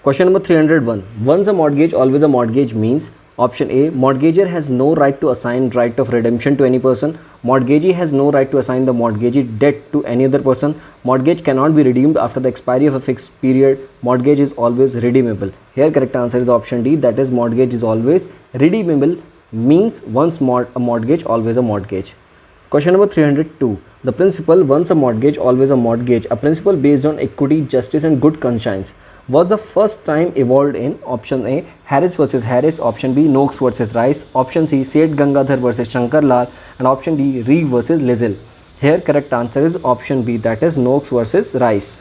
Question number 301. Once a mortgage, always a mortgage means option A. Mortgager has no right to assign right of redemption to any person. Mortgagee has no right to assign the mortgagee debt to any other person. Mortgage cannot be redeemed after the expiry of a fixed period. Mortgage is always redeemable. Here correct answer is option D, that is mortgage is always redeemable means once a mortgage, always a mortgage. Question number 302. The principle once a mortgage, always a mortgage, a principle based on equity, justice and good conscience, was the first time evolved in option A. Harris versus Harris, option B. Noakes versus Rice, option C. Seth Gangadhar versus Shankar Lal, and option D. Reeve versus Lisle. Here correct answer is option B, that is Noakes versus Rice.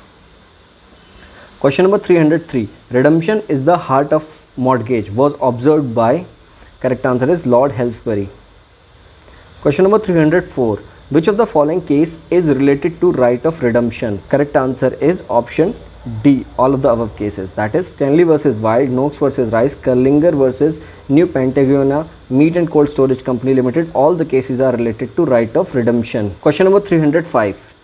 Question number 303. Redemption is the heart of mortgage was observed by, correct answer is Lord Halsbury. Question number 304. Which of the following case is related to right of redemption? Correct answer is option D, all of the above cases, that is Stanley versus Wild, Noakes versus Rice, Curlinger versus New Pentagonia Meat and Cold Storage Company Limited. All the cases are related to right of redemption. Question number 305.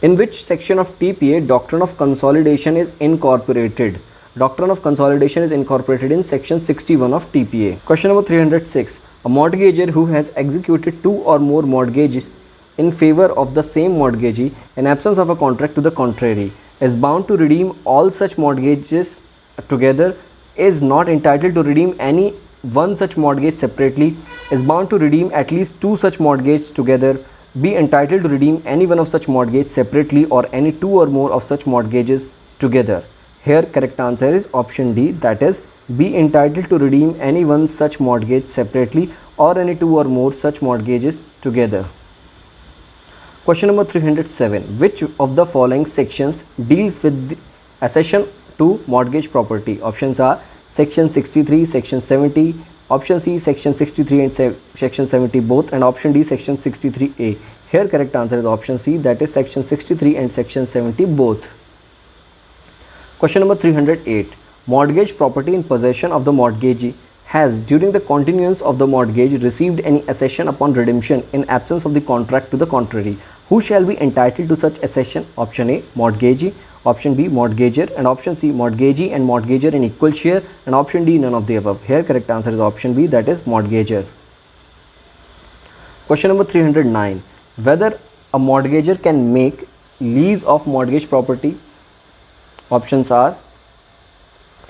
In which section of TPA doctrine of consolidation is incorporated? Doctrine of consolidation is incorporated in section 61 of TPA. Question number 306. A mortgager who has executed two or more mortgages in favor of the same mortgagee in absence of a contract to the contrary is bound to redeem all such mortgages together, is not entitled to redeem any one such mortgage separately, is bound to redeem at least two such mortgages together, be entitled to redeem any one of such mortgages separately or any two or more of such mortgages together. Here correct answer is option D, that is be entitled to redeem any one such mortgage separately or any two or more such mortgages together. Question number 307. Which of the following sections deals with the accession to mortgage property? Options are section 63, section 70, option C section 63 and section 70 both, and option D section 63A. Here correct answer is option C, that is section 63 and section 70 both. Question number 308. Mortgage property in possession of the mortgagee has during the continuance of the mortgage received any accession upon redemption in absence of the contract to the contrary. Who shall be entitled to such accession? Option A. Mortgagee, option B. Mortgager, and option C. Mortgagee and mortgager in equal share, and option D. None of the above. Here correct answer is option B, that is mortgager. Question number 309. Whether a mortgager can make lease of mortgage property? Options are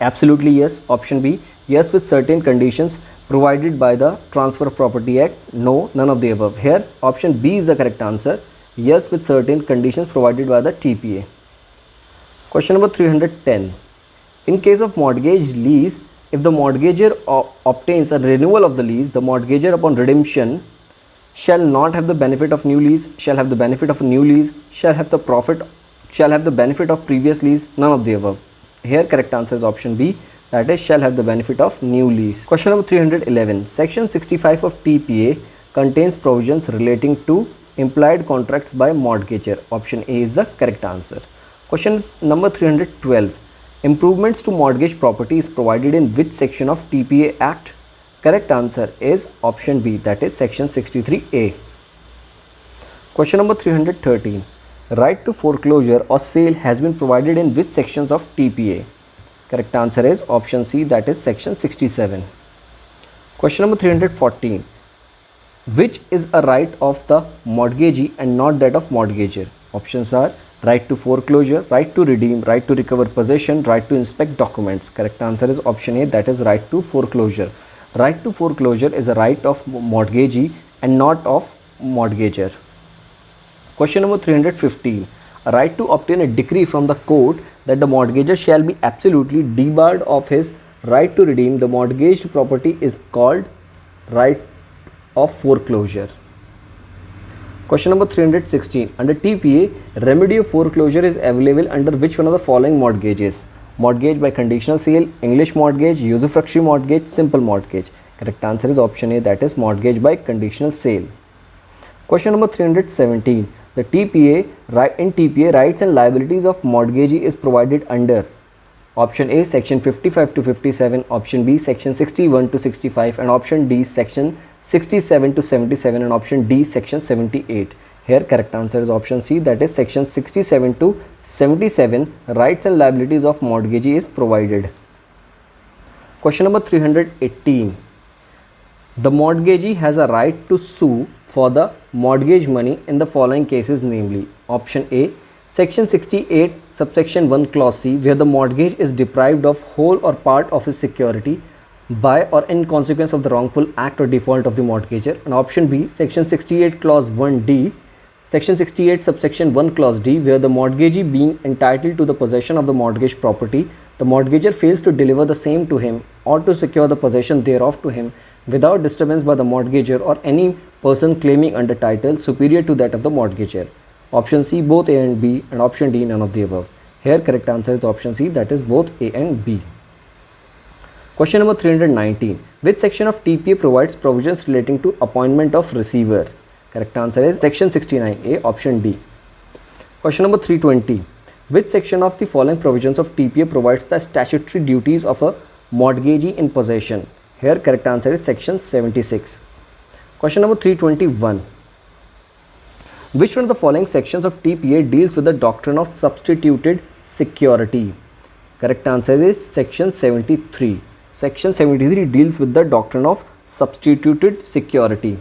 absolutely yes, option B. Yes, with certain conditions provided by the Transfer of Property Act. No, none of the above. Here option B is the correct answer. Yes, with certain conditions provided by the TPA. Question number 310. In case of mortgage lease, if the mortgager obtains a renewal of the lease, the mortgager upon redemption shall not have the benefit of new lease, shall have the benefit of a new lease, shall have the benefit of previous lease, none of the above. Here correct answer is option B, that is shall have the benefit of new lease. Question number 311. Section 65 of TPA contains provisions relating to implied contracts by mortgager. Option A is the correct answer. Question number 312. Improvements to mortgage property is provided in which section of TPA Act? Correct answer is option B, that is section 63A. Question number 313. Right to foreclosure or sale has been provided in which sections of TPA? Correct answer is option C, that is section 67. Question number 314. Which is a right of the mortgagee and not that of mortgager? Options are right to foreclosure, right to redeem, right to recover possession, right to inspect documents. Correct answer is option A, that is right to foreclosure. Right to foreclosure is a right of mortgagee and not of mortgager. Question number 315. A right to obtain a decree from the court that the mortgager shall be absolutely debarred of his right to redeem the mortgaged property is called right of foreclosure. Question number 316. Under TPA, remedy of foreclosure is available under which one of the following mortgages? Mortgage by conditional sale, English mortgage, usufructuary mortgage, simple mortgage. Correct answer is option A, that is mortgage by conditional sale. Question number 317. The TPA, in TPA, rights and liabilities of mortgagee is provided under option A, section 55 to 57, option B, section 61 to 65, and option D, section 67 to 77, and option D, section 78. Here correct answer is option C, that is section 67 to 77. Rights and liabilities of mortgagee is provided. Question number 318. The mortgagee has a right to sue for the mortgage money in the following cases, namely: option A, section 68 subsection 1 clause C, where the mortgage is deprived of whole or part of his security by or in consequence of the wrongful act or default of the mortgager, and option B, section 68 clause 1D, section 68 subsection 1 clause D, where the mortgagee being entitled to the possession of the mortgage property, the mortgager fails to deliver the same to him or to secure the possession thereof to him without disturbance by the mortgager or any person claiming under title superior to that of the mortgager. Option C, both A and B, and option D, none of the above. Here correct answer is option C, that is both A and B. Question number 319. Which section of TPA provides provisions relating to appointment of receiver? Correct answer is section 69A, option D. Question number 320. Which section of the following provisions of TPA provides the statutory duties of a mortgagee in possession? Here correct answer is section 76. Question number 321. Which one of the following sections of TPA deals with the doctrine of substituted security? Correct answer is section 73. Section 73 deals with the doctrine of substituted security.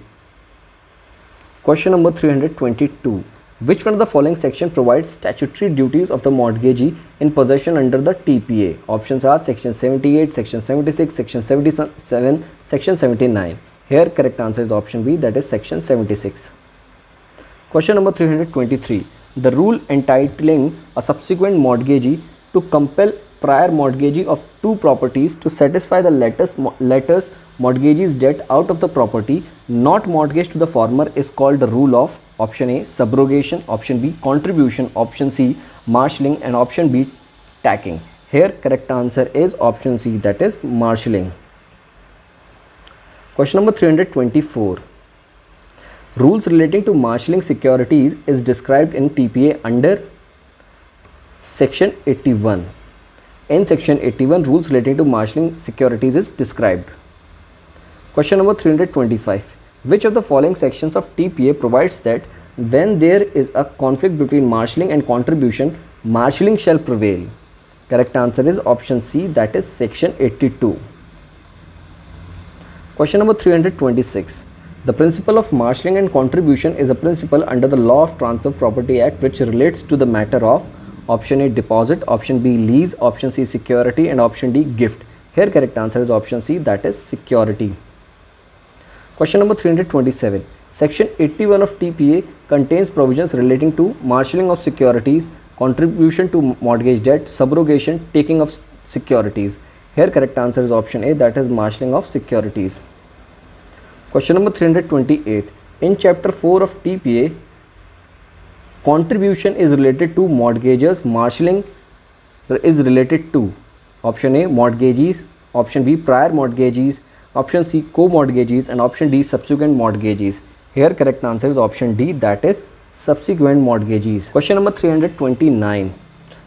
Question number 322. Which one of the following section provides statutory duties of the mortgagee in possession under the TPA? Options are section 78, section 76, section 77, section 79. Here correct answer is option B, that is section 76. Question number 323. The rule entitling a subsequent mortgagee to compel prior mortgagee of two properties to satisfy the latter's mortgagee's debt out of the property not mortgaged to the former is called the rule of option A, subrogation, option B, contribution, option C, marshalling, and option B, tacking. Here correct answer is option C, that is marshalling. Question number 324. Rules relating to marshalling securities is described in TPA under section 81. In section 81, rules relating to marshalling securities is described. Question number 325. Which of the following sections of TPA provides that when there is a conflict between marshalling and contribution, marshalling shall prevail? Correct answer is option C, that is section 82. Question number 326. The principle of marshalling and contribution is a principle under the Law of Transfer Property Act which relates to the matter of option A, deposit, option B, lease, option C, security, and option D, gift. Here correct answer is option C, that is security. Question number 327. Section 81 of TPA contains provisions relating to marshalling of securities, contribution to mortgage debt, subrogation, taking of securities. Here correct answer is option A, that is marshalling of securities. Question number 328. In chapter 4 of TPA, contribution is related to mortgagors, marshalling is related to option A, mortgagees, option B, prior mortgagees, option C, co-mortgagees, and option D, subsequent mortgagees. Here correct answer is option D, that is subsequent mortgagees. Question number 329.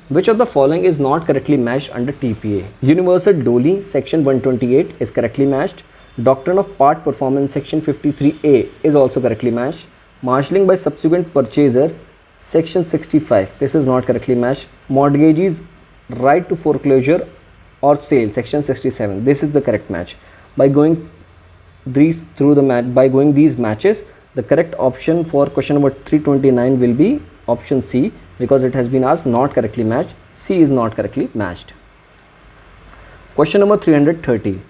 Which of the following is not correctly matched under TPA? Universal Dole, section 128 is correctly matched. Doctrine of part performance, section 53A is also correctly matched. Marshalling by subsequent purchaser, section 65, this is not correctly matched. Mortgagees right to foreclosure or sale, section 67, this is the correct match. By going these matches, the correct option for question number 329 will be option C, because it has been asked not correctly matched. C is not correctly matched. Question number 330.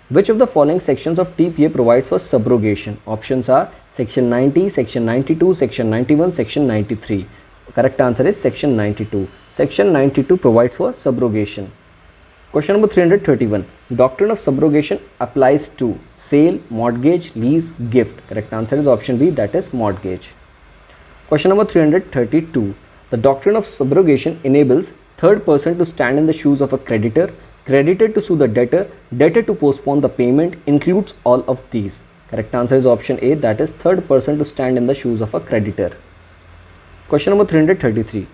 Which of the following sections of TPA provides for subrogation? Options are section 90, section 92, section 91, section 93. Correct answer is section 92. Section 92 provides for subrogation. Question number 331. Doctrine of subrogation applies to sale, mortgage, lease, gift. Correct answer is option B, that is mortgage. Question number 332. The doctrine of subrogation enables third person to stand in the shoes of a creditor, creditor to sue the debtor, debtor to postpone the payment, includes all of these. Correct answer is option A, that is third person to stand in the shoes of a creditor. Question number 333.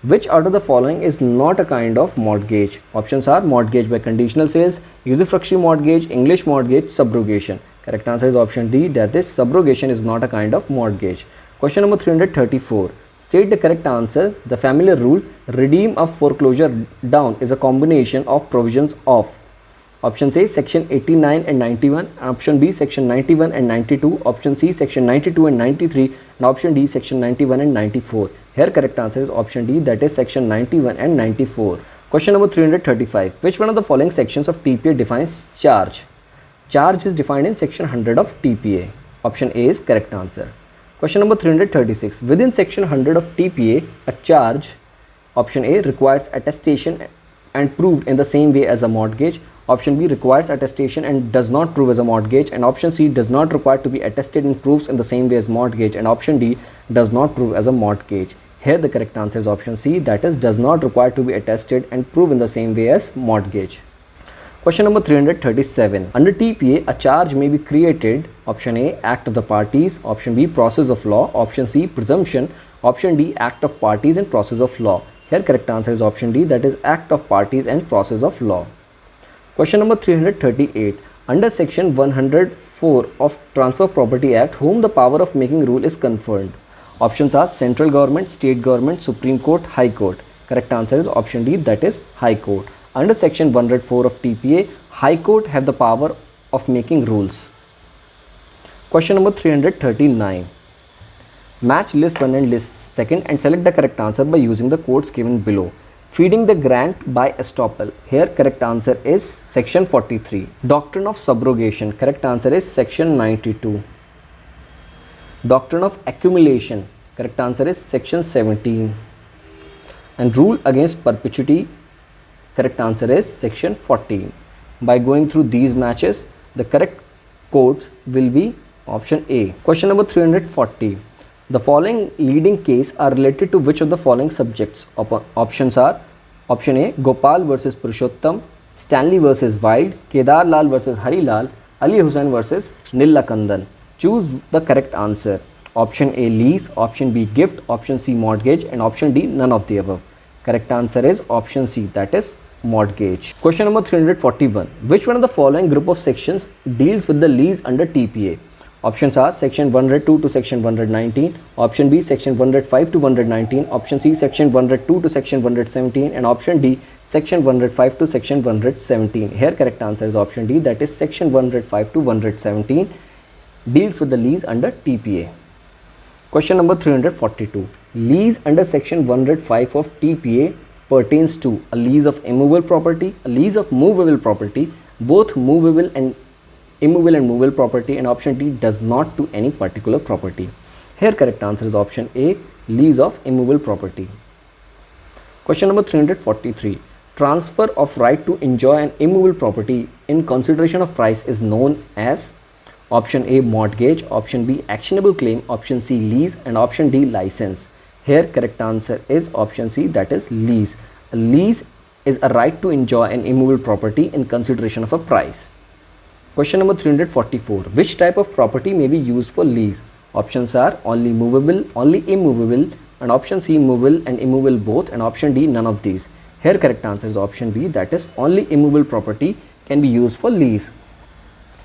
Which out of the following is not a kind of mortgage? Options are mortgage by conditional sales, usufructuary mortgage, English mortgage, subrogation. Correct answer is option D, that is subrogation is not a kind of mortgage. Question number 334. State the correct answer. The familiar rule, redeem a foreclosure down, is a combination of provisions of option A, section 89 and 91, option B, section 91 and 92, option C, section 92 and 93, and option D, section 91 and 94. Here correct answer is option D, that is section 91 and 94. Question number 335. Which one of the following sections of TPA defines charge? Charge is defined in section 100 of TPA. Option A is correct answer. Question number 336. Within section 100 of TPA, a charge, option A, requires attestation and proved in the same way as a mortgage. Option B, requires attestation and does not prove as a mortgage. And option C, does not require to be attested and proves in the same way as mortgage. And option D, does not prove as a mortgage. Here the correct answer is option C, that is does not require to be attested and prove in the same way as mortgage. Question number 337. Under TPA, a charge may be created. Option A, act of the parties. Option B, process of law. Option C, presumption. Option D, act of parties and process of law. Here correct answer is option D, that is act of parties and process of law. Question number 338. Under section 104 of Transfer of Property Act, whom the power of making rule is conferred? Options are central government, state government, Supreme Court, High Court. Correct answer is option D, that is High Court. Under section 104 of TPA, High Court have the power of making rules. Question number 339. Match list 1 and list 2 and select the correct answer by using the codes given below. Feeding the grant by estoppel. Here correct answer is section 43. Doctrine of subrogation. Correct answer is section 92. Doctrine of accumulation. Correct answer is section 17. And rule against perpetuity. Correct answer is section 14. By going through these matches, the correct codes will be option A. Question number 340. The following leading case are related to which of the following subjects? Options are option A, Gopal versus Purushottam, Stanley versus Wild, Kedar Lal versus Hari Lal, Ali Hussain versus Nilla Kandan. Choose the correct answer. Option A, lease. Option B, gift. Option C, mortgage. And option D, none of the above. Correct answer is option C, that is mortgage. Question number 341. Which one of the following group of sections deals with the lease under TPA? Options are section 102 to section 119, option B, section 105 to 119, option C, section 102 to section 117, and option D, section 105 to section 117. Here correct answer is option D, that is section 105 to 117 deals with the lease under TPA. Question number 342. Lease under section 105 of TPA pertains to a lease of immovable property, a lease of movable property, both movable and immovable and movable property, and option D, does not to any particular property. Here correct answer is option A, lease of immovable property. Question number 343. Transfer of right to enjoy an immovable property in consideration of price is known as option A, mortgage, option B, actionable claim, option C, lease, and option D, license. Here correct answer is option C, that is lease. A lease is a right to enjoy an immovable property in consideration of a price. Question number 344. Which type of property may be used for lease? Options are only movable, only immovable, and option C, movable and immovable both, and option D, none of these. Here correct answer is option B, that is only immovable property can be used for lease.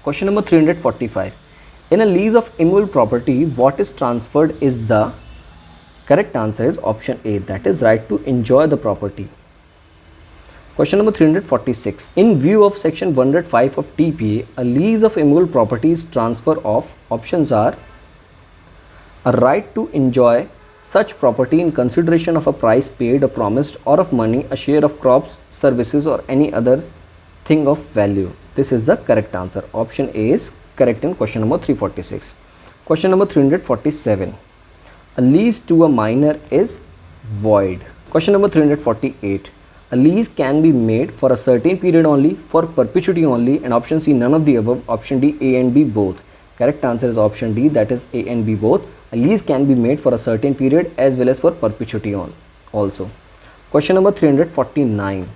Question number 345. In a lease of immovable property, what is transferred is the correct answer is option A, that is right to enjoy the property. Question number 346. In view of section 105 of TPA, a lease of immovable property is transfer of options are a right to enjoy such property in consideration of a price paid or promised, or of money, a share of crops, services, or any other thing of value. This is the correct answer. Option A is correct in question number 346. Question number 347. A lease to a minor is void. Question number 348. A lease can be made for a certain period only, for perpetuity only, and option C, none of the above, option D, A and B both. Correct answer is option D, that is A and B both. A lease can be made for a certain period as well as for perpetuity also. Question number 349.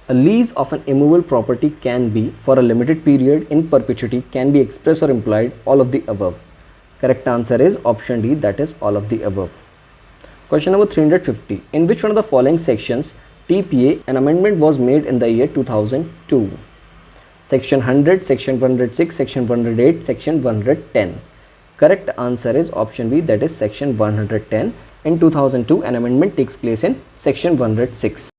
A lease of an immovable property can be for a limited period, in perpetuity, can be express or implied, all of the above. Correct answer is option D, that is all of the above. Question number 350. In which one of the following sections TPA an amendment was made in the year 2002? Section 100, section 106, section 108, section 110. Correct answer is option B, that is section 110. In 2002, an amendment takes place in section 106.